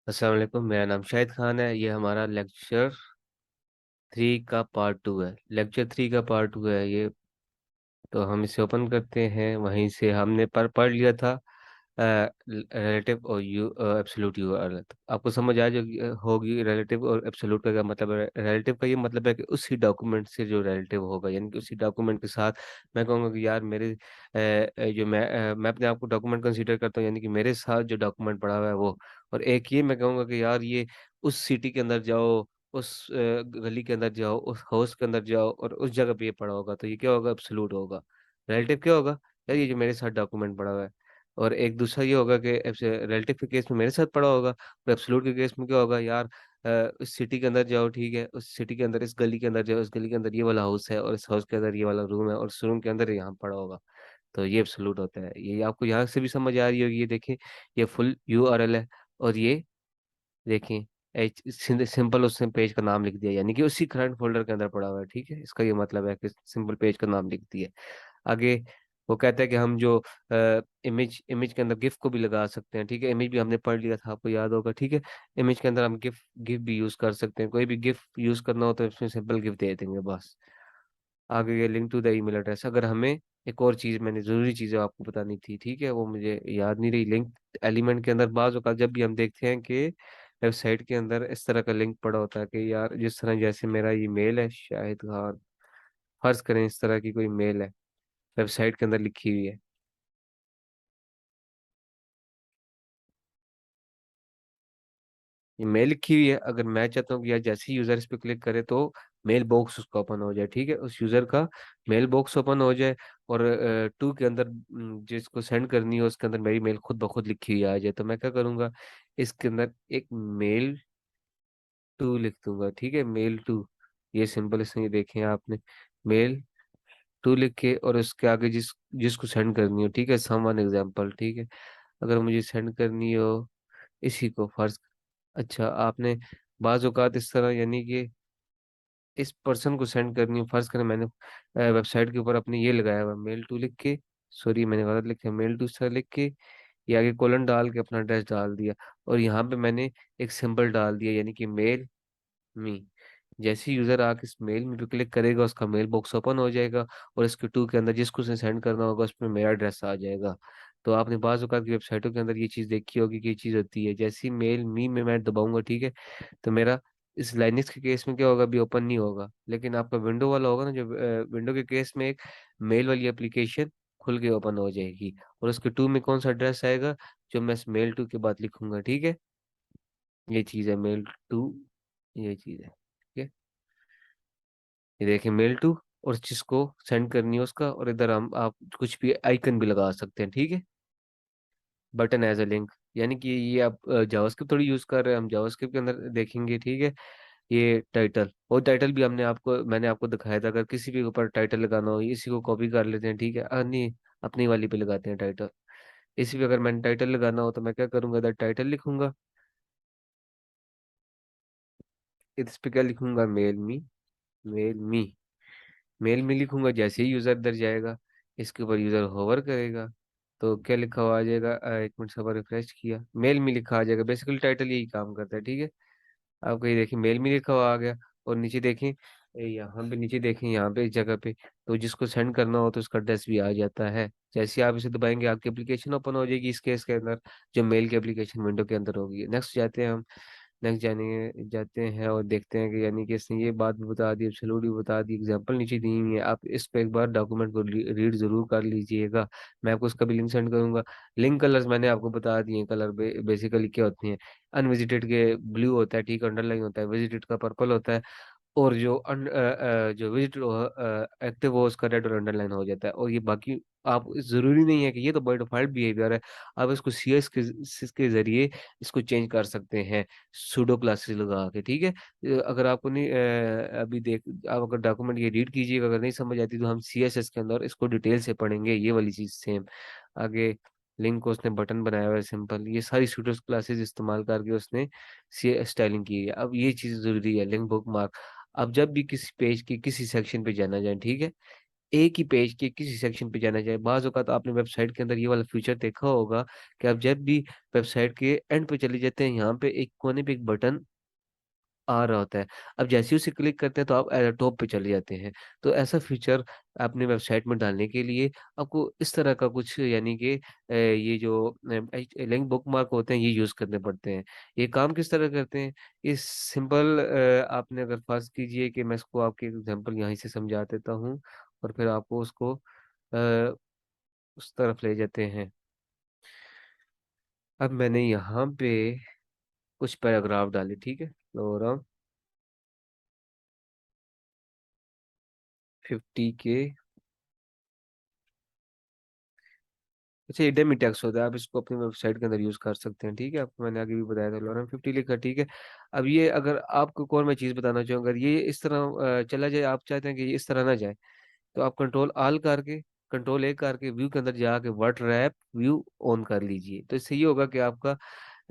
अस्सलाम वालेकुम। मेरा नाम शाहिद खान है। ये हमारा लेक्चर 3 का पार्ट 2 है। लेक्चर 3 का पार्ट 2 है ये। तो हम इसे ओपन करते हैं। वहीं से हमने पर पढ़ लिया था रिलेटिव और यू एब्सोल्यूट यू आर। आपको समझ आ जाएगी होगी रिलेटिव और एब्सोल्यूट का क्या मतलब है। रिलेटिव का ये मतलब है कि उसी डॉक्यूमेंट से जो रिलेटिव होगा, यानी कि उसी डॉक्यूमेंट के साथ मैं कहूँगा कि यार मेरे जो मैं अपने आप को डॉक्यूमेंट कंसीडर करता हूँ, यानी कि मेरे साथ जो डॉक्यूमेंट पड़ा हुआ है वो। और एक ये मैं कहूँगा कि यार ये उस सिटी के अंदर जाओ, उस गली के अंदर जाओ, उस हाउस के अंदर जाओ और उस जगह पे ये पड़ा होगा, तो ये क्या होगा? एब्सोल्यूट होगा। रिलेटिव क्या होगा? यार ये जो मेरे साथ डॉक्यूमेंट पड़ा हुआ है। और एक दूसरा ये होगा कि रिलेटिव के केस में मेरे साथ पड़ा होगा, और एब्सोल्यूट के केस में क्या होगा? यार उस सिटी के अंदर जाओ, ठीक है, उस सिटी के अंदर इस गली के अंदर जाओ, इस गली के अंदर ये वाला हाउस है और इस हाउस के अंदर ये वाला रूम है और इस रूम के अंदर यहाँ पड़ा होगा। तो ये एब्सोल्यूट होता है। ये आपको यहाँ से भी समझ आ रही होगी। ये देखें, ये फुल URL है। और ये देखें, एच सिंपल उसने पेज का नाम लिख दिया, यानी कि उसी करंट फोल्डर के अंदर पड़ा हुआ है। ठीक है, इसका ये मतलब है कि सिंपल पेज का नाम लिख दिया। आगे वो कहता है कि हम जो इमेज इमेज के अंदर गिफ को भी लगा सकते हैं। ठीक है, इमेज भी हमने पढ़ लिया था, आपको याद होगा। ठीक है, इमेज के अंदर हम गिफ गिफ भी यूज कर सकते हैं। कोई भी गिफ यूज करना हो तो इसमें सिंपल गिफ दे देंगे बस। आगे ये link to the email address. अगर हमें एक और चीज, मैंने जरूरी चीजें आपको बतानी थी, ठीक है, वो मुझे याद नहीं रही। लिंक एलिमेंट के अंदर बाज का जब भी हम देखते हैं कि वेबसाइट के अंदर इस तरह का लिंक पड़ा होता है कि यार जिस तरह जैसे मेरा ये मेल है शाहिद खान, फर्ज करें इस तरह की कोई मेल है वेबसाइट के अंदर लिखी हुई है। ये मेल लिखी हुई है। अगर मैं चाहता हूँ कि यार जैसे ही यूजर इस पे क्लिक करे तो मेल बॉक्स उसका ओपन हो जाए, ठीक है, उस यूजर का मेल बॉक्स ओपन हो जाए। और टू के अंदर जिसको सेंड करनी है उसके अंदर मेरी मेल खुद ब खुद लिखी हुई आ जाए, तो मैं क्या करूंगा? इसके अंदर एक मेल 2 लिख दूंगा। ठीक है, मेल 2। ये सिंपल इसमें देखें आपने, मेल 2 लिख के और उसके आगे जिसको सेंड करनी हो, ठीक है, समवन एग्जाम्पल, ठीक है, अगर मुझे सेंड करनी हो इसी को फर्ज। अच्छा, आपने बाज औकात इस तरह, यानी कि इस पर्सन को सेंड करनी हो, फर्ज करें मैंने वेबसाइट के ऊपर अपने ये लगाया हुआ मेल 2 लिख के, सॉरी मैंने गलत लिखा, मेल 2 सर लिख के ये आगे कोलन डाल के अपना एड्रेस डाल दिया। और यहाँ पे मैंने एक सिंबल डाल दिया, यानी कि मेल मी। जैसे ही यूजर आके इस मेल में पे क्लिक करेगा उसका मेल बॉक्स ओपन हो जाएगा और इसके 2 के अंदर जिसको उसे सेंड करना होगा उसमें मेरा एड्रेस आ जाएगा। तो आपने बाज़ औक़ात की वेबसाइटों के अंदर ये चीज़ देखी होगी कि ये चीज़ होती है। जैसे ही मेल मी में मैं दबाऊंगा, ठीक है, तो मेरा इस लाइनक्स के केस में क्या होगा? अभी ओपन नहीं होगा, लेकिन आपका विंडो वाला होगा ना, जो विंडो के केस में एक मेल वाली एप्लीकेशन खुल के ओपन हो जाएगी। और उसके 2 में कौन सा एड्रेस आएगा जो मैं इस मेल 2 के बाद लिखूंगा? ठीक है, ये चीज़ है मेल 2, ये चीज़ है। ठीक है, ये देखिए मेल 2, और जिसको सेंड करनी है उसका, और इधर हम आप कुछ भी आइकन भी लगा सकते हैं। ठीक है, बटन एज अ लिंक, यानी कि ये आप जावास्क्रिप्ट थोड़ी यूज कर रहे हैं, हम जावास्क्रिप्ट के अंदर देखेंगे। ठीक है, ये टाइटल, और टाइटल भी मैंने आपको दिखाया था। अगर किसी भी ऊपर टाइटल लगाना हो इसी को कॉपी कर लेते हैं, ठीक है, नहीं, अपनी वाली पे लगाते हैं टाइटल। इसी पे अगर मैंने टाइटल लगाना हो तो मैं क्या करूंगा? इधर टाइटल लिखूंगा, इस पे क्या लिखूंगा? मेल मी मेल में लिखूंगा। जैसे ही यूजर इधर जाएगा इसके ऊपर यूजर होवर करेगा तो क्या लिखा हुआ आ जाएगा? एक मिनट, सब रिफ्रेश किया, मेल में लिखा आ जाएगा। बेसिकली टाइटल यही काम करता है। ठीक है, आपको ये देखिए मेल में लिखा हुआ आ गया। और नीचे देखें, यहाँ पे नीचे देखें, यहाँ पे इस जगह पे तो जिसको सेंड करना हो तो उसका एड्रेस भी आ जाता है। जैसे ही आप इसे दबाएंगे आपकी एप्लीकेशन ओपन हो जाएगी इस केस के अंदर, जो मेल की एप्लीकेशन विंडो के अंदर होगी। नेक्स्ट जाते हैं हम, नेक्स्ट जाते हैं और देखते हैं कि यानी कि इसने ये बात भी बता दी, एब्सोल्यूट भी बता दी, एग्जांपल नीचे दी हुई है। आप इस पे एक बार डॉक्यूमेंट को रीड जरूर कर लीजिएगा। मैं आपको उसका भी लिंक सेंड करूंगा। लिंक कलर्स मैंने आपको बता दिए। कलर बेसिकली क्या होते हैं? अनविजिटेड के ब्लू होता है, ठीक, अंडरलाइन होता है, विजिटेड का पर्पल होता है, और जो विजिट एक्टिव हो उसका रेड और अंडरलाइन हो जाता है। और ये बाकी आप, जरूरी नहीं है कि ये तो बाय डिफॉल्ट बिहेवियर है, आप इसको CS के जरिए इसको चेंज कर सकते हैं सूडो क्लासेस लगा के। ठीक है, अगर आपको नहीं अभी देख, आप अगर डॉक्यूमेंट ये रीड कीजिएगा, अगर नहीं समझ आती तो हम CSS के अंदर इसको डिटेल से पढ़ेंगे, ये वाली चीज सेम। आगे लिंक को उसने बटन बनाया हुआ है सिंपल, ये सारी सूडो क्लासेस इस्तेमाल करके उसने स्टाइलिंग की है। अब ये चीज जरूरी है, लिंक बुक मार्क। अब जब भी किसी पेज की किसी सेक्शन पे जाना जाए, ठीक है, एक ही पेज के किसी सेक्शन पे जाना चाहिए। बाज़ औक़ात आपने वेबसाइट के अंदर ये वाला फीचर देखा होगा कि आप जब भी वेबसाइट के एंड पे चले जाते हैं, यहाँ पे एक कोने पे एक बटन आ रहा होता है। अब जैसे ही उसे क्लिक करते हैं तो आप टॉप पे चले जाते हैं। तो ऐसा फीचर अपनी वेबसाइट में डालने के लिए आपको इस तरह का कुछ, यानी कि ये जो लिंक बुकमार्क होते हैं, ये यूज़ करने पड़ते हैं। ये काम किस तरह करते हैं? ये सिंपल, आपने अगर फ़र्ज़ कीजिए कि मैं इसको आपके एग्ज़ाम्पल यहीं से समझा देता हूँ और फिर आपको उसको उस तरफ ले जाते हैं। अब मैंने यहाँ पे कुछ पैराग्राफ डाले, ठीक है? और 50 के, अच्छा, ये डेमी टेक्स्ट होता है, आप इसको अपनी वेबसाइट के अंदर यूज़ कर सकते हैं, ठीक है? आपको मैंने आगे भी बताया था, लॉरेंट 50 लिखा, ठीक है? अब ये अगर आपको एक और मैं चीज़ बताना चाहूँगा, अगर ये इस तरह चला जाए, आप चाहते हैं कि ये इस तरह ना जाए, तो आप कंट्रोल ए करके व्यू के अंदर जाके वर्ड रैप व्यू ऑन कर लीजिए। तो इससे ये होगा कि आपका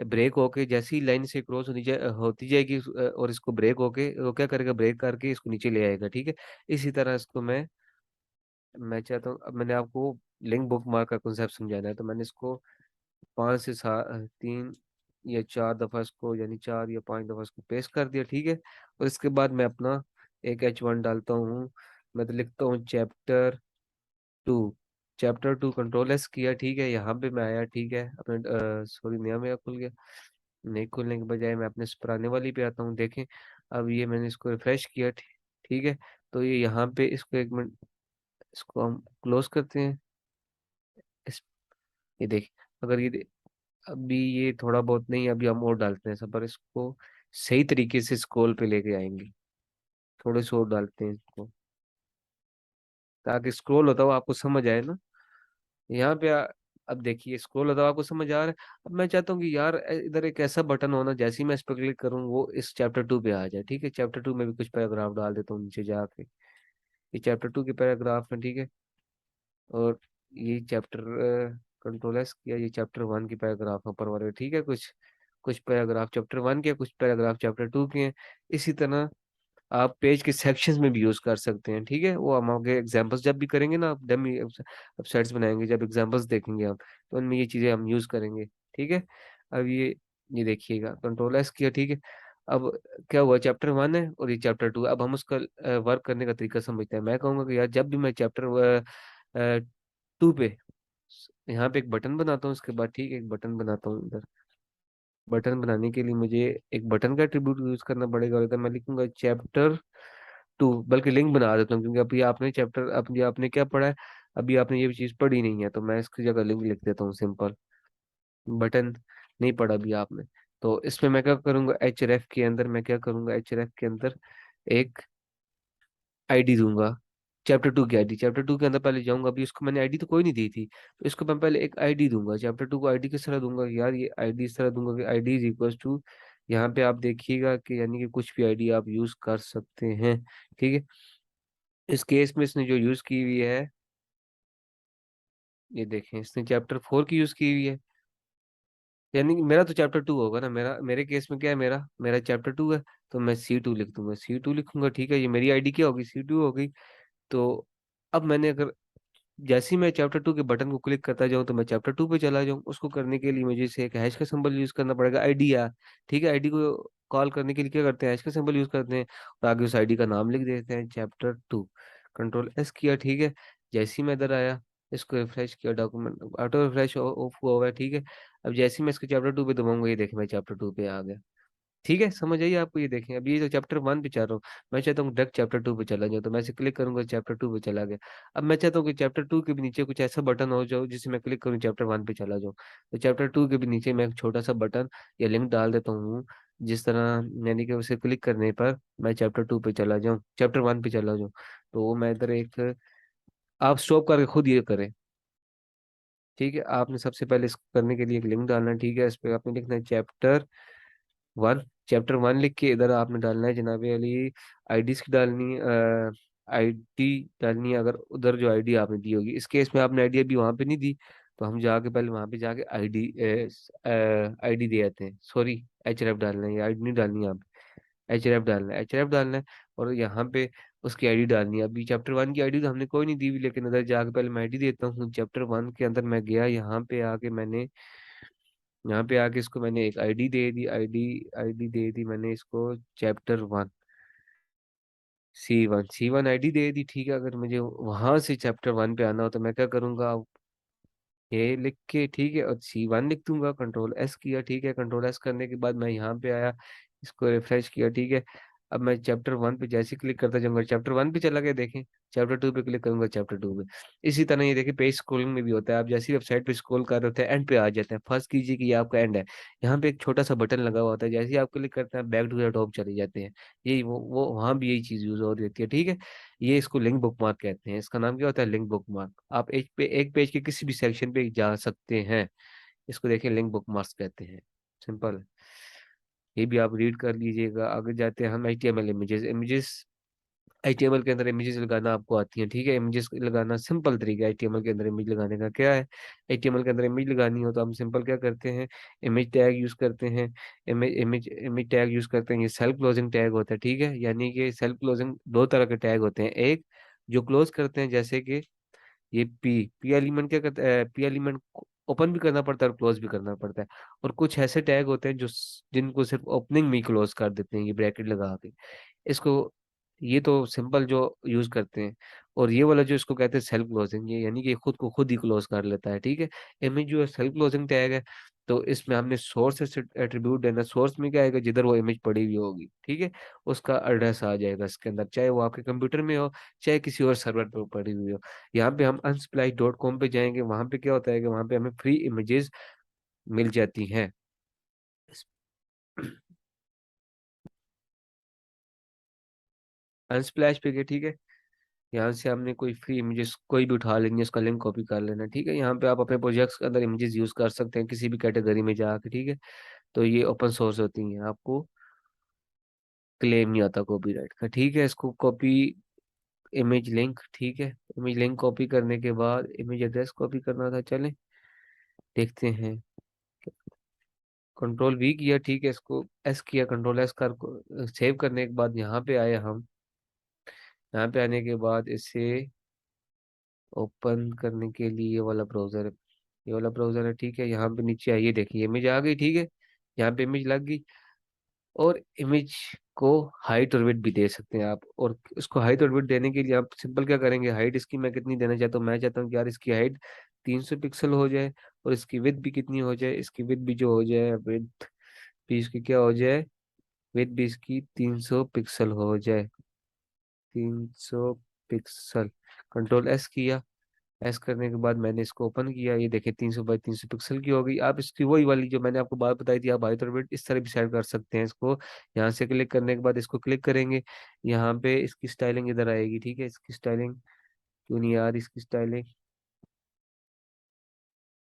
ब्रेक होके जैसे ही लाइन से क्रॉस होती जाएगी, और इसको ब्रेक होके वो क्या करेगा, ब्रेक करके इसको नीचे ले आएगा, ठीक है? इसी तरह इसको मैं चाहता हूँ, अब मैंने आपको लिंक बुकमार्क का कॉन्सेप्ट समझाना है, तो मैंने इसको 5 से 3 या 4 दफ़ा इसको, यानी 4 या 5 दफ़ा इसको पेस्ट कर दिया, ठीक है? और इसके बाद मैं अपना एक H1 डालता हूँ, मैं तो लिखता हूँ चैप्टर 2। चैप्टर 2 कंट्रोल एस किया, ठीक है? यहाँ पे मैं आया, ठीक है? अपने सॉरी, नया मेरा खुल गया। नई खुलने के बजाय मैं अपने इस पुराने वाली पे आता हूँ, देखें। अब ये मैंने इसको रिफ्रेश किया, ठीक है? तो ये यहाँ पे इसको 1 मिनट, इसको हम क्लोज करते हैं। इस ये देख, अगर अभी ये थोड़ा बहुत नहीं, अभी हम और डालते हैं सब, पर इसको सही तरीके से स्क्रॉल पे लेके आएंगे। थोड़े से और डालते हैं इसको, ताकि स्क्रॉल होता हुआ आपको समझ आए ना। यहाँ पे अब देखिए, स्क्रॉल होता हुआ आपको समझ आ रहा है। अब मैं चाहता हूँ कि यार इधर एक ऐसा बटन होना, जैसे ही मैं इस पर क्लिक करूँ वो इस चैप्टर 2 पे आ जाए, ठीक है? चैप्टर 2 में भी कुछ पैराग्राफ डाल देता हूँ नीचे जाके। ये चैप्टर 2 के पैराग्राफ है, ठीक है? और ये चैप्टर कंट्रोल एस किया, ये चैप्टर 1 की पैराग्राफ ऊपर वाले, ठीक है? कुछ कुछ पैराग्राफ चैप्टर 1 के, कुछ पैराग्राफ चैप्टर 2 के हैं। इसी तरह आप पेज के सेक्शंस में भी यूज कर सकते हैं, ठीक है? वो हम आगे एग्जांपल्स जब भी करेंगे ना, आप डमी वेबसाइट्स बनाएंगे, जब एग्जांपल्स देखेंगे हम, तो उनमें ये चीजें हम यूज करेंगे, ठीक है? अब ये देखिएगा, कंट्रोल एस किया, ठीक है? अब क्या हुआ, चैप्टर 1 है और ये चैप्टर 2। अब हम उसका वर्क करने का तरीका समझते हैं। मैं कहूंगा कि यार जब भी मैं चैप्टर 2 पे यहाँ पे एक बटन बनाता हूँ, इसके बाद, ठीक है, एक बटन बनाता हूँ इधर। बटन बनाने के लिए मुझे एक बटन का एट्रीब्यूट यूज करना पड़ेगा, और इधर मैं लिखूंगा चैप्टर 2, बल्कि लिंक बना देता हूँ, क्योंकि अभी आपने चैप्टर, अभी आपने क्या पढ़ा है, अभी आपने ये चीज पढ़ी नहीं है, तो मैं इसकी जगह लिंक लिख देता हूँ सिंपल। बटन नहीं पढ़ा अभी आपने, तो इसमें मैं क्या करूंगा, एच के अंदर मैं क्या करूंगा, एच के अंदर एक आईडी दूंगा। चैप्टर 2 की आईडी, चैप्टर 2 के अंदर पहले जाऊंगा, अभी उसको मैंने आईडी तो कोई नहीं दी थी, तो इसको मैं पहले एक आईडी दूंगा। चैप्टर 2 को आईडी किस तरह दूंगा यार, ये आईडी इस तरह दूंगा कि आईडी इज इक्वल टू, यहाँ पे आप देखिएगा कि यानी कि कुछ भी आईडी आप यूज कर सकते हैं, ठीक है? इस केस में इसने जो यूज की हुई है, ये देखें, इसने चैप्टर 4 की यूज की हुई है, यानी कि मेरा तो चैप्टर 2 होगा ना, मेरे केस में क्या है, मेरा मेरा चैप्टर 2 है, तो मैं C2 लिख दूंगा, C2 लिखूंगा, ठीक है? ये मेरी आईडी क्या होगी, C2 हो गई। तो अब मैंने अगर जैसे ही मैं चैप्टर 2 के बटन को क्लिक करता जाऊं, तो मैं चैप्टर 2 पे चला जाऊं। उसको करने के लिए मुझे इसे एक हैश का सिंबल यूज करना पड़ेगा, आईडी या, ठीक है? आईडी को कॉल करने के लिए क्या करते हैं, हैश का सिंबल यूज करते हैं, और आगे उस आईडी का नाम लिख देते हैं, चैप्टर 2। कंट्रोल एस किया, ठीक है? जैसे ही मैं इधर आया, इसको रिफ्रेश किया, डॉक्यूमेंट ऑटो रिफ्रेश ऑफ हुआ हुआ है, ठीक है? अब जैसे ही मैं इसको चैप्टर 2 पे दबाऊंगा, ये देखें मैं चैप्टर 2 पे आ गया। ठीक है, समझ आइए आपको? ये देखें, अभी ये तो चैप्टर 1 पे चल रहा हूँ, मैं चाहता हूँ डायरेक्ट चैप्टर 2 पे चला जाऊँ, तो मैं इसे क्लिक करूंगा, चैप्टर 2 पे चला गया। अब मैं चाहता हूँ कि चैप्टर 2 के भी नीचे कुछ ऐसा बटन हो जाओ जिसे मैं क्लिक करूँ, चैप्टर 1 पे चला जाऊँ। तो चैप्टर 2 के भी नीचे मैं एक छोटा सा बटन या लिंक डाल देता हूँ, जिस तरह यानी कि उसे क्लिक करने पर मैं चैप्टर 2 पे चला जाऊँ, चैप्टर 1 पे चला जाऊँ। तो वो मैं इधर एक, आप स्टॉप करके खुद ये करें, ठीक है? आपने सबसे पहले इसको करने के लिए एक लिंक डालना है, ठीक है? इस पे आपने लिखना है चैप्टर 1। चैप्टर 1 लिख के इधर आपने डालना है जनाबे अली, आईडीज की डालनी, आईडी डालनी है, अगर उधर जो आईडी आपने दी होगी। इस केस में आपने आईडी अभी वहां पे नहीं दी, तो हम जाके पहले वहां पे जाके आईडी दे आते हैं, सॉरी, एच डालना है, आईडी नहीं डालनी है, यहाँ पे एच डालना है, और यहाँ पे उसकी आईडी डालनी है। अभी चैप्टर वन की आईडी तो हमने कोई नहीं दी हुई, लेकिन उधर जाके पहले मैं आईडी देता हूँ। चैप्टर वन के अंदर मैं गया, यहाँ पे आके इसको मैंने एक आईडी दे दी, आईडी दे दी मैंने इसको चैप्टर वन, सी वन आईडी दे दी। ठीक है, अगर मुझे वहां से चैप्टर वन पे आना हो तो मैं क्या करूंगा, ए लिख के, ठीक है, और C1 लिख दूंगा, कंट्रोल एस किया। ठीक है, कंट्रोल एस करने के बाद मैं यहाँ पे आया, इसको रिफ्रेश किया। ठीक है, अब मैं चैप्टर वन पे जैसे क्लिक करता जाऊंगा चैप्टर वन पे चला गया, देखें। चैप्टर टू पे क्लिक करूंगा, चैप्टर टू पे। इसी तरह ये देखिए पेज स्क्रॉलिंग में भी होता है, आप जैसी वेबसाइट पे स्क्रॉल कर रहे होते हैं एंड पे आ जाते हैं, फर्स्ट कीजिए कि ये आपका एंड है। यहाँ पे एक छोटा सा बटन लगा हुआ होता है, जैसे ही आप क्लिक करते हैं बैक टू द टॉप चले जाते हैं। यही वो वहाँ भी यही चीज यूज हो रही होती है। ठीक है, ये इसको लिंक बुकमार्क कहते हैं, इसका नाम क्या होता है, लिंक बुकमार्क। आप एक पेज के किसी भी सेक्शन पे जा सकते हैं, इसको देखिए लिंक बुकमार्क्स कहते हैं। सिंपल है, ये भी आप रीड कर लीजिएगा। आगे जाते हैं हम HTML इमेजेस। HTML के अंदर इमेजेस लगाना आपको आती है। ठीक है, इमेजेस लगाना सिंपल तरीका है। HTML के अंदर इमेज लगाने का क्या है, HTML के अंदर इमेज लगानी हो तो हम सिंपल क्या करते हैं, इमेज टैग यूज करते हैं। इमेज टैग यूज करते हैं, ये सेल्फ क्लोजिंग टैग होता है। ठीक है, यानी कि सेल्फ क्लोजिंग दो तरह के टैग होते हैं, एक जो क्लोज करते हैं, जैसे कि ये पी एलिमेंट क्या करता है, पी एलिमेंट ओपन भी करना पड़ता है और क्लोज भी करना पड़ता है। और कुछ ऐसे टैग होते हैं जो जिनको सिर्फ ओपनिंग में क्लोज कर देते हैं, ये ब्रैकेट लगा के इसको, ये तो सिंपल जो यूज करते हैं। और ये वाला जो इसको कहते हैं सेल्फ क्लोजिंग, ये यानी कि खुद को खुद ही क्लोज कर लेता है। ठीक है, इमेज जो है सेल्फ क्लोजिंग टैग है, तो इसमें हमने सोर्स एट्रीब्यूट देना। सोर्स में क्या आएगा, जिधर वो इमेज पड़ी हुई होगी, ठीक है, उसका एड्रेस आ जाएगा इसके अंदर, चाहे वो आपके कंप्यूटर में हो, चाहे किसी और सर्वर पर पड़ी हुई हो। यहाँ पे हम unsplash.com पे जाएंगे, वहां पे क्या होता है कि वहां पे हमें फ्री इमेजेस मिल जाती हैं। अनस्प्लैश पे गए, ठीक है, यहाँ से हमने कोई फ्री इमेजेस कोई भी उठा लेंगे, उसका लिंक कॉपी कर लेना। ठीक है, यहाँ पे आप अपने प्रोजेक्ट्स के अंदर इमेजेस यूज कर सकते हैं किसी भी कैटेगरी में जाके। ठीक है, तो ये ओपन सोर्स होती हैं, आपको क्लेम नहीं आता कॉपीराइट का। ठीक है, इसको कॉपी इमेज लिंक, ठीक है, इमेज लिंक कॉपी करने के बाद इमेज एड्रेस कॉपी करना था, चलें देखते हैं। कंट्रोल V किया, ठीक है, इसको एस किया, कंट्रोल एस कर सेव करने के बाद यहाँ पे आए हम। यहाँ पे आने के बाद इसे ओपन करने के लिए ये वाला ब्राउजर है, ये वाला ब्राउजर है। ठीक है, यहाँ पे नीचे आइए, देखिए इमेज आ गई। ठीक है, यहाँ पे इमेज लग गई। और इमेज को हाइट और विड्थ भी दे सकते हैं आप। और इसको हाइट और विड्थ देने के लिए आप सिंपल क्या करेंगे, हाइट इसकी मैं कितनी देना चाहता हूँ, मैं चाहता हूँ कि यार इसकी हाइट 300 पिक्सल हो जाए, और इसकी विड्थ भी कितनी हो जाए, इसकी विड्थ भी जो हो जाए, विड्थ भी इसकी क्या हो जाए, विड्थ भी इसकी 300 पिक्सल हो जाए, 300 पिक्सल। कंट्रोल एस किया, एस करने के बाद मैंने इसको ओपन किया, ये देखिए 300 बाई 300 पिक्सल की हो गई। आप इसकी वही वाली जो मैंने आपको बात बताई थी, आप हाइट और विड्थ इस तरह भी सेट कर सकते हैं इसको। यहाँ से क्लिक करने के बाद इसको क्लिक करेंगे, यहाँ पे इसकी स्टाइलिंग इधर आएगी। ठीक है, इसकी स्टाइलिंग क्यों नहीं यार, इसकी स्टाइलिंग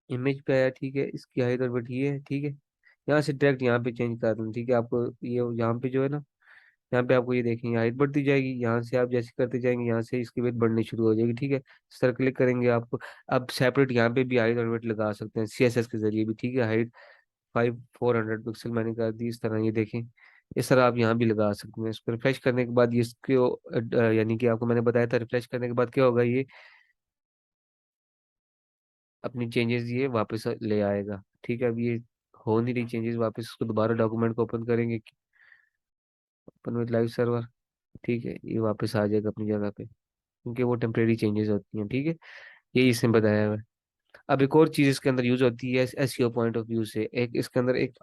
इमेज पे आया। ठीक है, इसकी हाइट और विड्थ ये है। ठीक है, यहाँ से डायरेक्ट यहाँ पे चेंज कर दूँ। ठीक है, आपको ये यहाँ पे जो है ना, यहाँ पे आपको ये देखेंगे हाइट बढ़ती जाएगी, यहाँ से आप जैसे करते जाएंगे यहाँ से इसकी वेट बढ़नी शुरू हो जाएगी। ठीक है, सर क्लिक करेंगे आपको, अब सेपरेट यहाँ पे भी हाइट और वेट लगा सकते हैं CSS के जरिए भी। ठीक है, हाइट 400 पिक्सल मैंने कर दी, इस तरह ये देखें, इस तरह आप यहाँ भी लगा सकते हैं। इसको रिफ्रेश करने के बाद ये इसको यानी कि आपको मैंने बताया था, रिफ्रेश करने के बाद क्या होगा, ये अपनी चेंजेस ये वापस ले आएगा। ठीक है, अब ये हो नहीं रही चेंजेस वापस, इसको दोबारा डॉक्यूमेंट को ओपन करेंगे, ओपन विद लाइव सर्वर। ठीक है, ये वापस आ जाएगा अपनी जगह पे, क्योंकि वो टेम्परेरी चेंजेस होती हैं। ठीक है, यही इसने बताया हुआ है। अब एक और चीज इसके अंदर यूज होती है SEO पॉइंट ऑफ व्यू से, एक इसके अंदर एक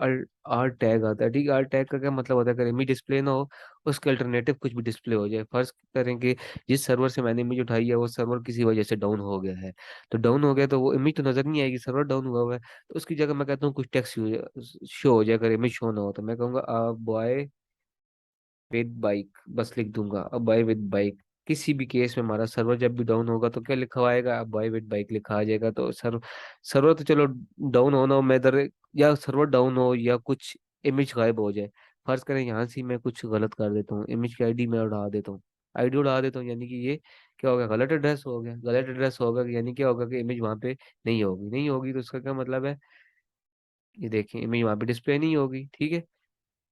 आर टैग आता है। ठीक है, आर टैग का क्या मतलब होता है, अगर इमेज डिस्प्ले ना हो, उसके अल्टरनेटिव कुछ भी डिस्प्ले हो जाए। फर्ज करें कि जिस सर्वर से मैंने इमेज उठाई है वो सर्वर किसी वजह से डाउन हो गया है, तो डाउन हो गया तो वो इमेज तो नजर नहीं आएगी, सर्वर डाउन हुआ है। तो उसकी जगह मैं कहता हूँ कुछ टेक्स्ट शो हो जाए, अगर इमेज शो ना हो तो मैं कहूँगा बॉय विद बाइक, बस लिख दूंगा अब बाय विद बाइक। किसी भी केस में हमारा सर्वर जब भी डाउन होगा तो क्या लिखा हुआ आएगा, अब बाय विद बाइक लिखा आ जाएगा। तो सर्वर तो चलो डाउन होना हो, मैं इधर या सर्वर डाउन हो या कुछ इमेज गायब हो जाए, फर्ज करें यहाँ से मैं कुछ गलत कर देता हूँ, इमेज की आईडी मैं उड़ा देता हूँ, आईडी उड़ा देता हूँ, यानी कि ये क्या हो गया, गलत एड्रेस हो गया। गलत एड्रेस होगा यानी क्या होगा कि इमेज वहाँ पे नहीं होगी तो उसका क्या मतलब है, ये देखिए इमेज वहाँ पे डिस्प्ले नहीं होगी। ठीक है,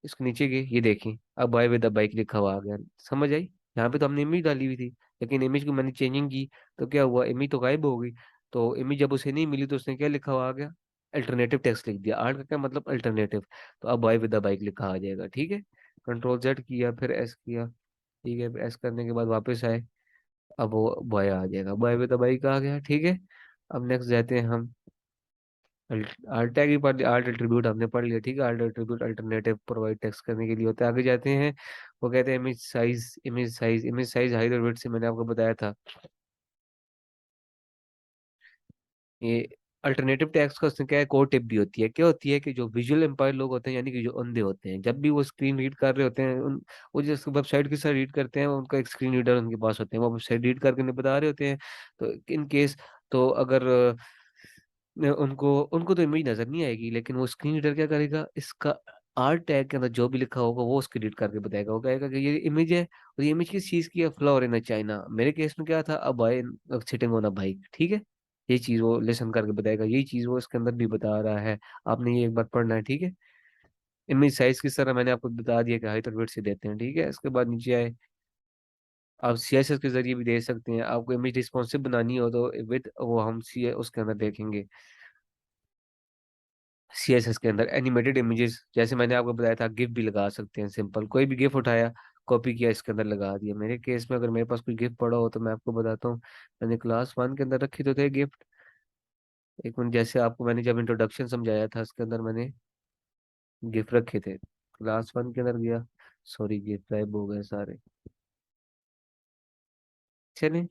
इसके नीचे की ये देखें, अब बाय विद द बाइक लिखा हुआ आ गया, समझ आई। यहाँ पे तो हमने इमेज डाली हुई थी, लेकिन इमेज को मैंने चेंजिंग की, तो क्या हुआ, इमेज तो गायब हो गई। तो इमेज जब उसे नहीं मिली तो उसने क्या लिखा हुआ आ गया, अल्टरनेटिव टेक्स्ट लिख दिया। आर्ट का क्या मतलब, अल्टरनेटिव। तो अब बॉय विद द बाइक लिखा आ जाएगा, ठीक है। कंट्रोल जेड किया, फिर एस किया, ठीक है। एस करने के बाद वापस आए, अब वो बॉय आ जाएगा, बॉय विद द बाइक आ गया, ठीक है। अब नेक्स्ट जाते हैं हम, आर्ट टैग ही पढ़, आर्ट एट्रीब्यूट हमने पढ़ लिया, ठीक है। Art attribute alternative provide text करने के लिए होता है। आगे जाते हैं, वो कहते हैं image size, image size height और विड्थ से मैंने आपको बताया था। ये अल्टरनेटिव टेक्स्ट का उसमें क्या है, कोड टिप भी होती है। क्या होती है कि जो विजुअल एम्पायर लोग होते हैं, यानी कि जो अंधे होते हैं, जब भी वो स्क्रीन रीड कर रहे होते हैं, वो जिस वेबसाइट के साथ रीड करते हैं, उनका एक स्क्रीन रीडर उनके पास होते हैं, वो वेबसाइट रीड करके उन्हें बता रहे होते हैं। तो इन केस, तो अगर उनको उनको तो इमेज नजर नहीं आएगी, लेकिन वो स्क्रीन रीडर क्या करेगा, इसका आर्ट टैग के अंदर जो भी लिखा होगा वो उसकी रीड करके बताएगा। वो कहेगा कि ये इमेज है, और ये इमेज किस चीज की है, फ्लावर इन चाइना। मेरे केस में क्या था, अब आई सिटिंग ऑन अ बाइक, ठीक है। ये चीज वो लेसन करके बताएगा, यही चीज वो इसके अंदर भी बता रहा है। आपने ये एक बार पढ़ना है, ठीक है। इमेज साइज किस तरह मैंने आपको बता दिया कि हाइट और वेट से देते हैं, ठीक है। इसके बाद नीचे आए, आप सीएसएस के जरिए भी दे सकते हैं। आपको इमेज रिस्पॉन्सिव बनानी हो तो विद वो हम सी उसके अंदर देखेंगे, सीएसएस के अंदर एनिमेटेड इमेजेस, जैसे मैंने आपको बताया था, गिफ भी लगा सकते हैं। सिंपल कोई भी गिफ उठाया, कॉपी किया, इसके अंदर लगा दिया। मेरे केस में अगर मेरे पास कोई गिफ्ट पड़ा हो तो मैं आपको बताता हूँ, मैंने क्लास 1 के अंदर रखी तो थे गिफ्ट। एक मिनट, जैसे आपको मैंने जब इंट्रोडक्शन समझाया था, उसके अंदर मैंने गिफ्ट रखे थे। क्लास 1 के अंदर गया, सॉरी गिफ्ट गायब हो गए सारे। चलिए,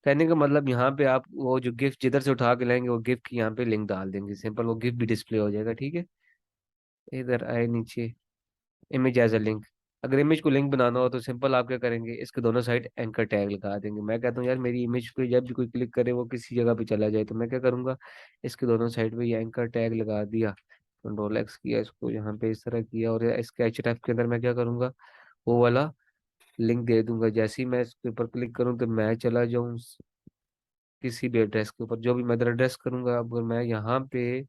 कहने का मतलब यहाँ पे आप वो जो गिफ्ट जिधर से उठा के लाएंगे, वो गिफ्ट की यहाँ पे लिंक डाल देंगे, सिंपल वो गिफ्ट भी डिस्प्ले हो जाएगा, ठीक है। इधर आए नीचे, इमेज एज अ लिंक। अगर इमेज को लिंक बनाना हो तो सिंपल आप क्या करेंगे, इसके दोनों साइड एंकर टैग लगा देंगे। मैं कहता हूँ यार, मेरी इमेज पे जब भी कोई क्लिक करे वो किसी जगह पे चला जाए, तो मैं क्या करूंगा, इसके दोनों साइड पे ये एंकर टैग लगा दिया। कंट्रोल एक्स किया, इसको यहाँ पे इस तरह किया, और इसके एच के अंदर मैं क्या करूंगा, वो वाला लिंक दे दूंगा। जैसे ही मैं इसके ऊपर क्लिक करूँ तो मैं चला जाऊँ किसी भी एड्रेस के ऊपर, जो भी मैं एड्रेस करूंगा। अब अगर मैं यहाँ पे,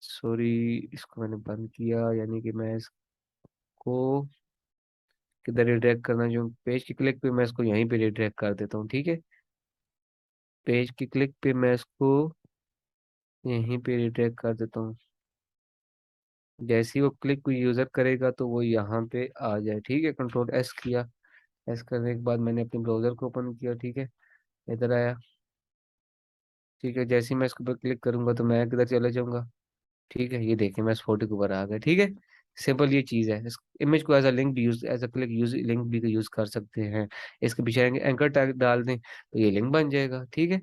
सॉरी, इसको मैंने बंद किया, यानी कि मैं इसको किधर रिडायरेक्ट करना, जो पेज की क्लिक पे मैं इसको यहीं पे रिडायरेक्ट कर देता हूँ, ठीक है। पेज की क्लिक पे मैं इसको यहीं पे रिडायरेक्ट कर देता हूँ। जैसे ही वो क्लिक कोई यूजर करेगा तो वो यहाँ पे आ जाए, ठीक है। कंट्रोल एस किया, एस करने के बाद मैंने अपने ब्राउजर को ओपन किया, ठीक है। इधर आया, ठीक है। जैसे ही मैं इसके ऊपर क्लिक करूंगा तो मैं किधर चला जाऊंगा, ठीक है। ये देखिए, मैं इस फोटो के ऊपर आ गया, ठीक है। सिंपल ये चीज है। इस इमेज को एज अ लिंक भी use, as a click use, link भी यूज कर सकते हैं। इसके पीछे एंकर टैग डाल दें तो ये लिंक बन जाएगा, ठीक है।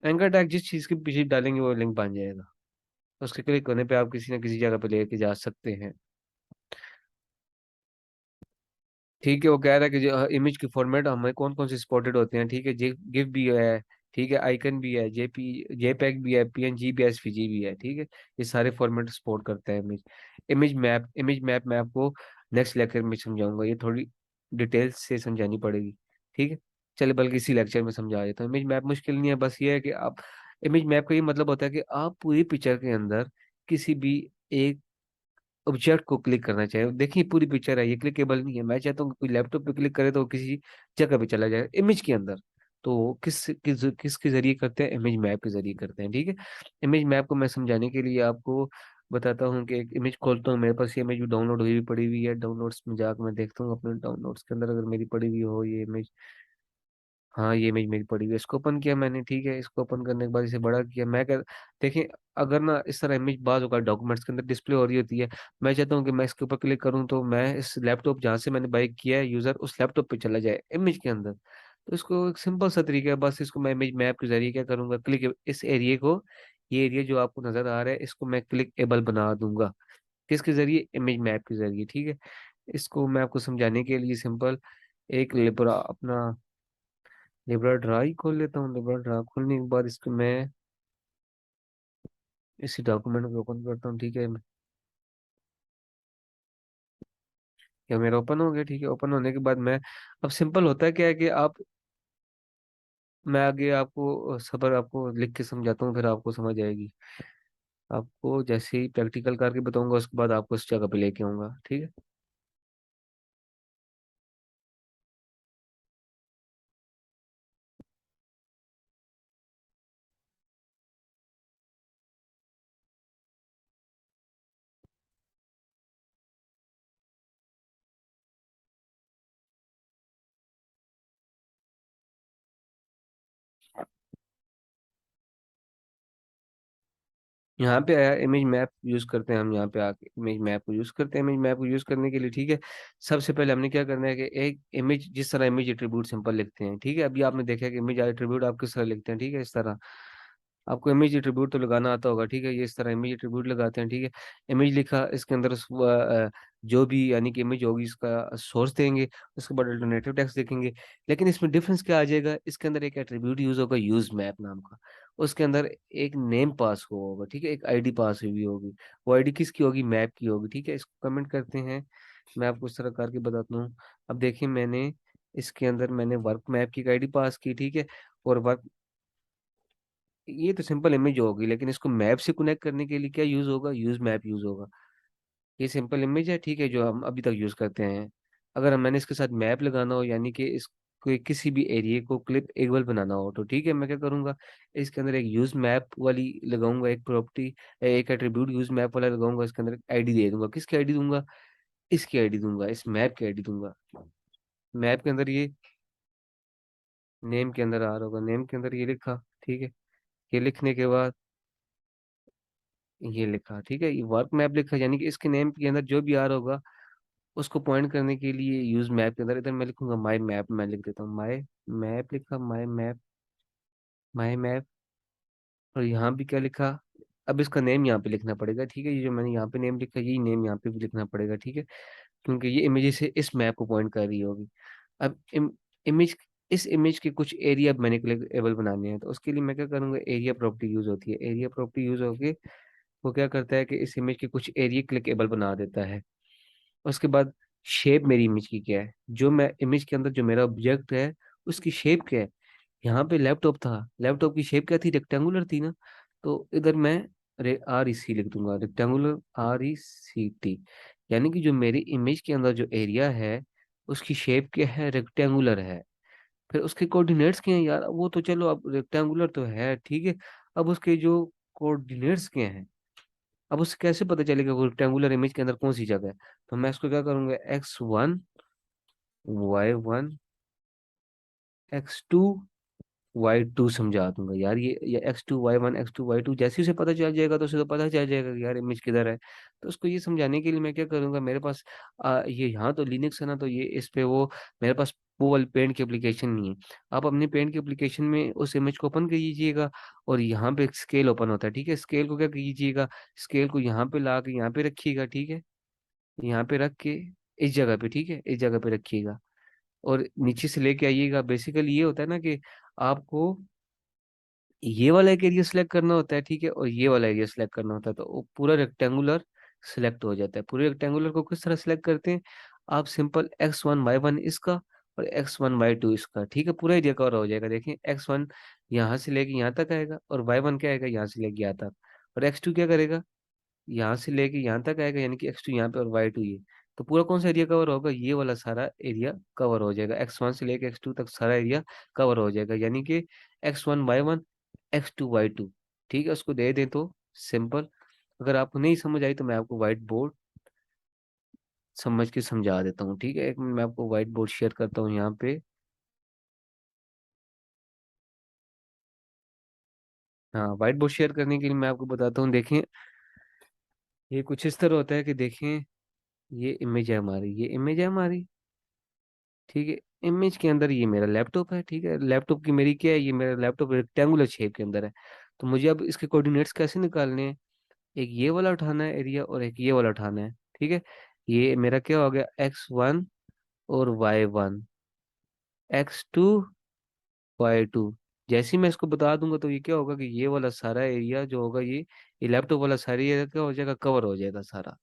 एंकर टैग जिस चीज के पीछे डालेंगे वो लिंक बन जाएगा। उसके क्लिक होने पे आप किसी न किसी जगह पे लेके जा सकते हैं, ठीक है। वो कह रहा है कि जो इमेज की फॉर्मेट हमें कौन कौन से सपोर्टेड होते हैं, ठीक है। जे गिफ भी है, ठीक है। आइकन भी है, जेपैग भी है, पीएनजी भी है, एसवीजी भी है, ठीक है। ये सारे फॉर्मेट सपोर्ट करते हैं इमेज। इमेज मैप मैं आपको नेक्स्ट लेक्चर में समझाऊंगा, ये थोड़ी डिटेल से समझानी पड़ेगी, ठीक है। चलिए, बल्कि इसी लेक्चर में समझा देता हूँ। इमेज मैप मुश्किल नहीं है, बस ये है कि आप, इमेज मैप का ये मतलब होता है कि आप पूरी पिक्चर के अंदर किसी भी एक ऑब्जेक्ट को क्लिक करना चाहिए। देखिए पूरी पिक्चर है, ये क्लिकेबल नहीं है। मैं चाहता हूँ कि कोई लैपटॉप पे क्लिक करे तो वो किसी जगह पे चला जाए इमेज के अंदर। तो वो किसके जरिए करते हैं, इमेज मैप के जरिए करते हैं, ठीक है। इमेज मैप को मैं समझाने के लिए आपको बताता हूँ कि एक इमेज खोलता हूँ। मेरे पास ये इमेज भी डाउनलोड हुई पड़ी हुई है, डाउनलोड्स में जाकर मैं देखता हूँ अपने डाउनलोड्स के अंदर अगर मेरी पड़ी हुई हो ये इमेज। हाँ, ये इमेज मेरी पड़ी हुई है, इसको ओपन किया मैंने, ठीक है। इसको ओपन करने के बाद इसे बड़ा किया। मैं क्या, देखिए, अगर ना इस तरह इमेज बाज होगा डॉक्यूमेंट्स के अंदर डिस्प्ले हो रही होती है, मैं चाहता हूँ कि मैं इसके ऊपर क्लिक करूँ तो मैं इस लैपटॉप जहाँ से मैंने बाई किया है यूजर, उस लैपटॉप पे चला जाए इमेज के अंदर। तो इसको एक सिंपल सा तरीका है, बस इसको मैं इमेज मैप के जरिए क्या करूंगा, क्लिक, इस एरिया को, ये एरिया जो आपको नजर आ रहा है, इसको मैं क्लिक एबल बना दूंगा। किसके जरिए, इमेज मैप के जरिए, ठीक है। इसको मैं आपको समझाने के लिए सिंपल एक लिब्रा अपना लिब्रा ड्रा ही खोल लेता हूँ। लिब्रा ड्रा खोलने के बाद इसको मैं इसी डॉक्यूमेंट को ओपन करता हूँ, ठीक है। या मेरा ओपन हो गया, ठीक है। ओपन होने के बाद मैं, अब सिंपल होता है क्या है कि आप, मैं आगे आपको सबर आपको लिख के समझाता हूँ, फिर आपको समझ आएगी। आपको जैसे ही प्रैक्टिकल करके बताऊंगा उसके बाद आपको उस जगह पे लेके आऊंगा, ठीक है। यहाँ पे आया इमेज मैप यूज करते हैं हम, यहाँ पे आके इमेज मैप को यूज करते हैं। इमेज मैप को यूज करने के लिए ठीक है, सबसे पहले हमने क्या करना है कि एक इमेज, जिस तरह इमेज एट्रीब्यूट सिंपल लिखते हैं, ठीक है, अभी आपने देखा कि इमेज एट्रीब्यूट आप किस तरह लिखते हैं, ठीक है, इस तरह। आपको इमेज एट्रीब्यूट तो लगाना आता होगा, ठीक है, ये इस तरह इमेज एट्रीब्यूट लगाते हैं, ठीक है। इमेज लिखा, इसके अंदर जो भी यानी कि इमेज होगी इसका सोर्स देंगे, उसके बाद अल्टरनेटिव टेक्स्ट देखेंगे। लेकिन इसमें डिफरेंस क्या आ जाएगा, इसके अंदर एक एट्रीब्यूट यूज होगा यूज मैप नाम का, उसके अंदर एक नेम पास हुआ होगा, ठीक है, एक आईडी पास हुई होगी। वो आईडी किसकी होगी, मैप की होगी, ठीक है। इसको कमेंट करते हैं, मैं आपको इस तरह करके बताता हूँ। अब देखिए, मैंने इसके अंदर मैंने वर्क मैप की आईडी पास की, ठीक है। और वर्क, ये तो सिंपल इमेज होगी, लेकिन इसको मैप से कनेक्ट करने के लिए क्या यूज होगा, यूज मैप यूज होगा। ये सिंपल इमेज है, ठीक है, जो हम अभी तक यूज करते हैं। अगर मैंने इसके साथ मैप लगाना हो, यानी कि इसको किसी भी एरिया को क्लिप एबल बनाना हो, तो ठीक है, मैं क्या करूंगा, इसके अंदर एक यूज मैप वाली लगाऊंगा, एक प्रॉपर्टी, एक एट्रीब्यूट यूज मैप वाला लगाऊंगा, इसके अंदर आईडी दे दूंगा। किसकी आईडी दूंगा, इसकी आईडी दूंगा, इस मैप की आईडी दूंगा। मैप के अंदर ये नेम के अंदर आ रहा होगा, नेम के अंदर ये लिखा, ठीक है। ये लिखने के बाद ये लिखा, ठीक है, ये वर्क मैप लिखा, यानी कि इसके नेम के अंदर जो भी आ रहा होगा उसको पॉइंट करने के लिए यूज मैप के अंदर इधर मैं लिखूंगा माई मैप, मैं लिख देता हूँ माई मैप, लिखा माई मैप, माई मैप। और यहाँ भी क्या लिखा, अब इसका नेम यहाँ पे लिखना पड़ेगा, ठीक है, ये जो मैंने यहाँ पे नेम लिखा यही नेम यहाँ पे भी लिखना पड़ेगा, ठीक है, क्योंकि ये इमेज से इस मैप को पॉइंट कर रही होगी। अब इमेज, इस इमेज के कुछ एरिया मैनिपुलेबल बनाने हैं, तो उसके लिए मैं क्या करूंगा, एरिया प्रॉपर्टी यूज होती है। एरिया प्रॉपर्टी यूज होगी, वो क्या करता है कि इस इमेज के कुछ एरिया क्लिकेबल बना देता है। उसके बाद शेप मेरी इमेज की क्या है, जो मैं इमेज के अंदर जो मेरा ऑब्जेक्ट है उसकी शेप क्या है। यहाँ पे लैपटॉप था, लैपटॉप की शेप क्या थी, रेक्टेंगुलर थी ना। तो इधर मैं आर ई सी लिख दूंगा, रेक्टेंगुलर RECT। यानी कि जो मेरी इमेज के अंदर जो एरिया है उसकी शेप क्या है, रेक्टेंगुलर है। फिर उसके कोऑर्डिनेट्स क्या हैं यार, वो तो चलो अब रेक्टेंगुलर तो है, ठीक है। अब उसके जो कोऑर्डिनेट्स क्या हैं, अब उससे कैसे पता चलेगा वो रेक्टेंगुलर इमेज के अंदर कौन सी जगह है। तो मैं इसको क्या करूंगा, X1 Y1 X2 Y2 समझा दूंगा यार। ये X2 Y1 X2 Y2 जैसे उसे पता चल जाएगा तो उसे तो पता चल जाएगा कि यार इमेज किधर है। तो उसको ये समझाने के लिए मैं क्या करूंगा, मेरे पास ये यहाँ तो लिनक्स है ना, तो ये इस पे वो मेरे पास वो वाली पेंट की एप्लीकेशन नहीं है। आप अपने पेंट की एप्लीकेशन में उस इमेज को ओपन कीजिएगा, और यहाँ पे एक स्केल ओपन होता है, ठीक है। स्केल को क्या कीजिएगा, स्केल को यहाँ पे ला के यहाँ पे रखिएगा, ठीक है, यहाँ पे रख के इस जगह पे, ठीक है, इस जगह पे रखिएगा। और नीचे से लेके आइएगा। बेसिकली ये होता है ना कि आपको ये वाला एक एरिया सिलेक्ट करना होता है, ठीक है, और ये वाला एरिया सिलेक्ट करना होता है, तो वो पूरा रेक्टेंगुलर सिलेक्ट हो जाता है। पूरे रेक्टेंगुलर को किस तरह सिलेक्ट करते हैं, आप सिंपल X1 Y1 इसका और X1 Y2 इसका, ठीक है, पूरा एरिया कवर हो जाएगा। देखिए X1 यहाँ से लेके यहाँ तक आएगा, और Y1 क्या आएगा, यहाँ से लेके यहाँ तक। और X2 क्या करेगा, यहाँ से लेके यहाँ तक आएगा, यानी कि X2 यहाँ पे और Y2 ये। तो पूरा कौन सा एरिया कवर होगा, ये वाला सारा एरिया कवर हो जाएगा। X1 से लेके X2 तक सारा एरिया कवर हो जाएगा, यानी कि X1 Y1 X2 Y2, ठीक है, उसको दे दें तो सिंपल। अगर आपको नहीं समझ आई तो मैं आपको व्हाइट बोर्ड समझ के समझा देता हूँ, ठीक है। एक मिनट मैं आपको व्हाइट बोर्ड शेयर करता हूँ यहाँ पे। हाँ, व्हाइट बोर्ड शेयर करने के लिए मैं आपको बताता हूँ। देखें, ये कुछ इस तरह होता है कि देखें, ये इमेज है हमारी, ये इमेज है हमारी, ठीक है। इमेज के अंदर ये मेरा लैपटॉप है, ठीक है। लैपटॉप की मेरी क्या है, ये मेरा लैपटॉप रेक्टेंगुलर शेप के अंदर है। तो मुझे अब इसके कोऑर्डिनेट्स कैसे निकालने हैं, एक ये वाला उठाना है एरिया, और एक ये वाला उठाना है, ठीक है। ये मेरा क्या हो गया, X1 और Y1 X2 Y2। जैसे ही मैं इसको बता दूंगा तो ये क्या होगा कि ये वाला सारा एरिया जो होगा, ये लैपटॉप वाला सारा एरिया क्या हो जाएगा, कवर हो जाएगा सारा।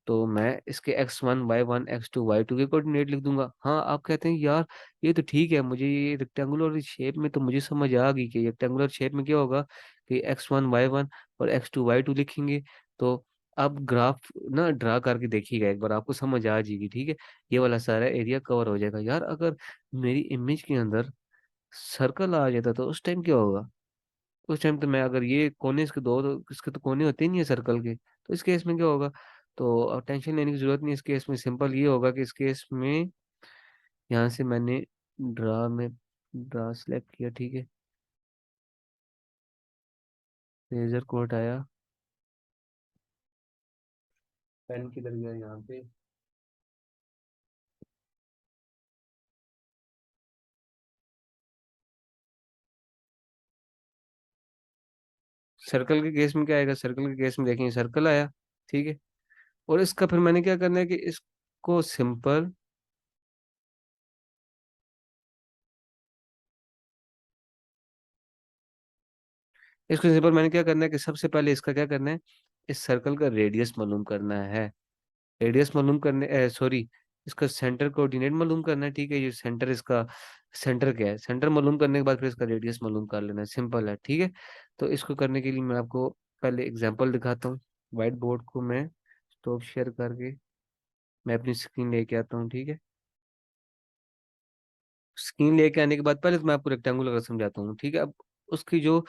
तो मैं इसके X1 Y1 X2 Y2 के कोऑर्डिनेट लिख दूंगा। हाँ, आप कहते हैं यार ये तो ठीक है, मुझे ये रेक्टेंगुलर शेप में तो मुझे समझ आ गई कि रेक्टेंगुलर शेप में क्या होगा कि X1 Y1 और X2 Y2 लिखेंगे। तो आप ग्राफ ना ड्रा करके देखिएगा एक बार, आपको समझ आ जाएगी, ठीक है। ये वाला सारा एरिया कवर हो जाएगा यार। अगर मेरी इमेज के अंदर सर्कल आ जाता तो उस टाइम क्या होगा, उस टाइम तो मैं, अगर ये कोने इसके दो, तो इसके तो कोने होते ही नहीं है सर्कल के, तो इस केस में क्या होगा। तो अब टेंशन लेने की जरूरत नहीं, इस केस में सिंपल ये होगा कि इस केस में यहाँ से मैंने ड्रा में ड्रा सेलेक्ट किया, ठीक है। लेजर कोट आया। पेन किधर गया यहाँ पे? सर्कल के केस में क्या आएगा? सर्कल के केस में देखेंगे सर्कल आया, ठीक है। और इसका फिर मैंने क्या करना है कि इसको सिंपल, इसको सिंपल मैंने क्या करना है कि सबसे पहले इसका क्या करना है, इस सर्कल का रेडियस मालूम करना है। रेडियस मालूम करने सॉरी, इसका सेंटर कोऑर्डिनेट मालूम करना है, ठीक है। ये सेंटर, इसका सेंटर क्या है, सेंटर मालूम करने के बाद फिर इसका रेडियस मालूम कर लेना है, सिंपल है, ठीक है। तो इसको करने के लिए मैं आपको पहले एग्जांपल दिखाता हूँ। व्हाइट बोर्ड को मैं स्टॉप शेयर करके मैं अपनी स्क्रीन लेके आता हूँ, ठीक है। स्क्रीन लेके आने के बाद पहले तो मैं आपको रेक्टेंगुलर का समझाता हूँ, ठीक है। अब उसकी जो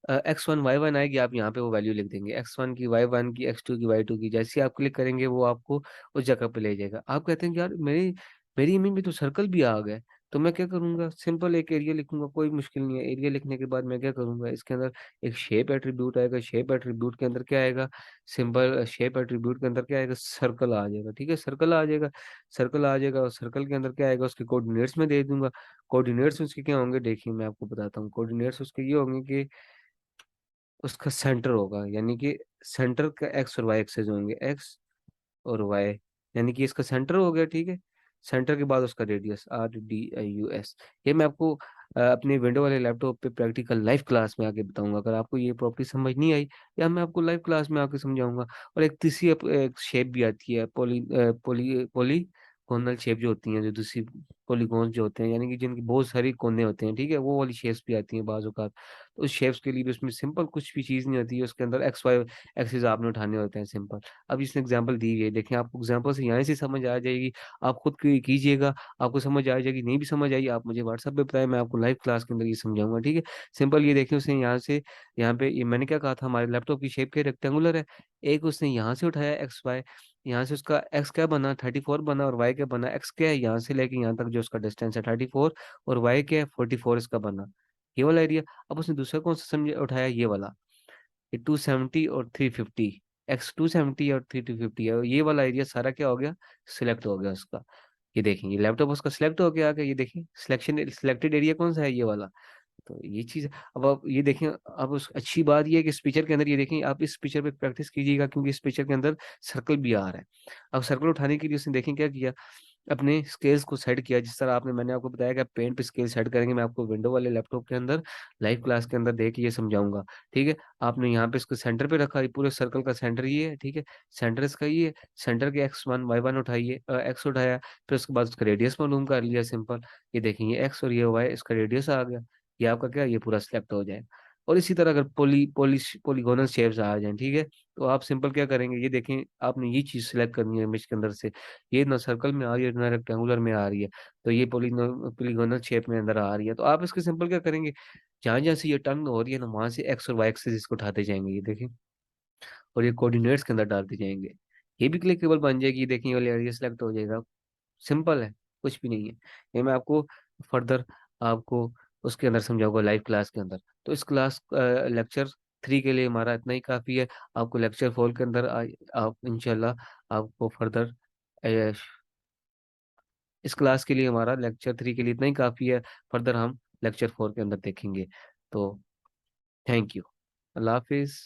X1 Y1 आएगी, आप यहाँ पे वो वैल्यू लिख देंगे, X1 की, Y1 की, X2 की, Y2 की। जैसे ही आप क्लिक करेंगे वो आपको उस जगह पे ले जाएगा। आप कहते हैं कि यार मेरी मेरी इमेज में तो सर्कल भी आ गए, तो मैं क्या करूंगा, सिंपल एक एरिया लिखूंगा, कोई मुश्किल नहीं है। एरिया लिखने के बाद मैं क्या करूंगा, इसके अंदर एक शेप एट्रीब्यूट आएगा। शेप एट्रीब्यूट के अंदर क्या आएगा, सिंपल शेप एट्रीब्यूट के अंदर क्या आएगा, सर्कल आ जाएगा, ठीक है। सर्कल आ जाएगा, सर्कल आ जाएगा। और सर्कल के अंदर क्या आएगा, उसके कोऑर्डिनेट्स में दे दूंगा। कोऑर्डिनेट्स उसके क्या होंगे, देखिए मैं आपको बताता हूँ। कोऑर्डिनेट्स उसके ये होंगे कि उसका सेंटर होगा, यानी कि सेंटर का एक्स और वाई एक्सेस होंगे, एक्स और वाई, यानी कि इसका सेंटर हो गया, ठीक है। सेंटर के बाद उसका रेडियस, RDIUS। ये मैं आपको अपने विंडो वाले लैपटॉप पे प्रैक्टिकल लाइव क्लास में आके बताऊंगा। अगर आपको ये प्रॉपर्टी समझ नहीं आई, या मैं आपको लाइव क्लास में आके समझाऊंगा। और एक तीसरी एक शेप भी आती है, पॉलीगोनल शेप जो होती हैं, जो दूसरी पॉलीगॉन जो होते हैं, यानी कि जिनकी बहुत सारी कोने होते हैं, ठीक है, वो वाली शेप्स भी आती हैं बाजू का। तो उस शेप्स के लिए भी उसमें सिंपल कुछ भी चीज़ नहीं होती है, उसके अंदर XY एक्सिस आपने उठाने होते हैं, सिंपल। अब इसने एग्जांपल दी है, देखें आपको एग्जांपल से यहाँ से समझ आ जाएगी। आप खुद कीजिएगा, आपको समझ आ जाएगी। नहीं भी समझ आई, आप मुझे व्हाट्सएप पे बताएं, मैं आपको लाइव क्लास के अंदर ये समझाऊंगा, ठीक है। सिंपल ये देखिए, उसने यहाँ से, यहाँ पे ये मैंने क्या कहा था, हमारे लैपटॉप की शेप के रेक्टेंगुलर है। एक उसने यहाँ से उठाया XY, यहाँ से उसका एक्स क्या बना, 34 बना, और वाई क्या बना, एक्स क्या है, यहाँ से लेके यहाँ तक जो उसका डिस्टेंस है 34, और वाई क्या है 44, इसका बना ये वाला एरिया। अब उसने दूसरा कौन सा समझ उठाया, ये वाला, ये 270 और 350, X270 और 350 है, और ये वाला एरिया सारा क्या हो गया, सिलेक्ट हो गया उसका। ये देखें, ये लैपटॉप उसका सिलेक्ट हो गया आ गया, ये देखें सिलेक्शन, सिलेक्टेड एरिया कौन सा है, ये वाला। तो ये चीज, अब आप ये देखें। अब उस अच्छी बात ये है कि इस पिक्चर के अंदर ये देखें, आप इस पिक्चर पे प्रैक्टिस कीजिएगा, क्योंकि इस पिक्चर के अंदर सर्कल भी आ रहा है। अब सर्कल उठाने के लिए उसने देखें क्या किया, अपने स्केल्स को सेट किया। जिस तरह आपने, मैंने आपको बताया कि आप पेंट पे स्केल सेट करेंगे, मैं आपको विंडो वाले लैपटॉप के अंदर लाइव क्लास के अंदर देख के ये समझाऊंगा, ठीक है। आपने यहाँ पे इसको सेंटर पे रखा, ये पूरे सर्कल का सेंटर ये है, ठीक है। सेंटर इसका ये है, सेंटर के X1 Y1 उठाइए, एक्स उठाया, फिर उसके बाद उसका रेडियस मालूम कर लिया, सिंपल। ये देखेंगे एक्स और ये वाई, इसका रेडियस आ गया। ये आपका क्या, ये पूरा सिलेक्ट हो जाएगा। और इसी तरह अगर पॉलीगोनल शेप्स आ जाए, ठीक है, तो आप सिंपल क्या करेंगे, ये देखें, आपने ये चीज सिलेक्ट करनी है इमेज के अंदर से। ये ना सर्कल में आ रही है, ना रेक्टेंगुलर में आ रही है, तो ये पोलीगोनल शेप में अंदर आ रही है। तो आप इसके सिंपल क्या करेंगे, जहां जहां से ये टर्न हो रही है ना, वहां से एक्स और वाई एक्सिस इसको उठाते जाएंगे, ये देखें, और ये कोऑर्डिनेट्स के अंदर डालते जाएंगे। ये भी क्लिकेबल बन जाएगी, ये देखें, ये वाला एरिया सेलेक्ट हो जाएगा। सिंपल है, कुछ भी नहीं है। ये मैं आपको फर्दर आपको उसके अंदर समझाऊंगा लाइव क्लास के अंदर। तो इस क्लास लेक्चर 3 के लिए हमारा इतना ही काफ़ी है। आपको लेक्चर 4 के अंदर आप इंशाल्लाह आपको फर्दर, इस क्लास के लिए हमारा लेक्चर 3 के लिए इतना ही काफ़ी है। फर्दर हम लेक्चर 4 के अंदर देखेंगे। तो थैंक यू, अल्लाह हाफिज़।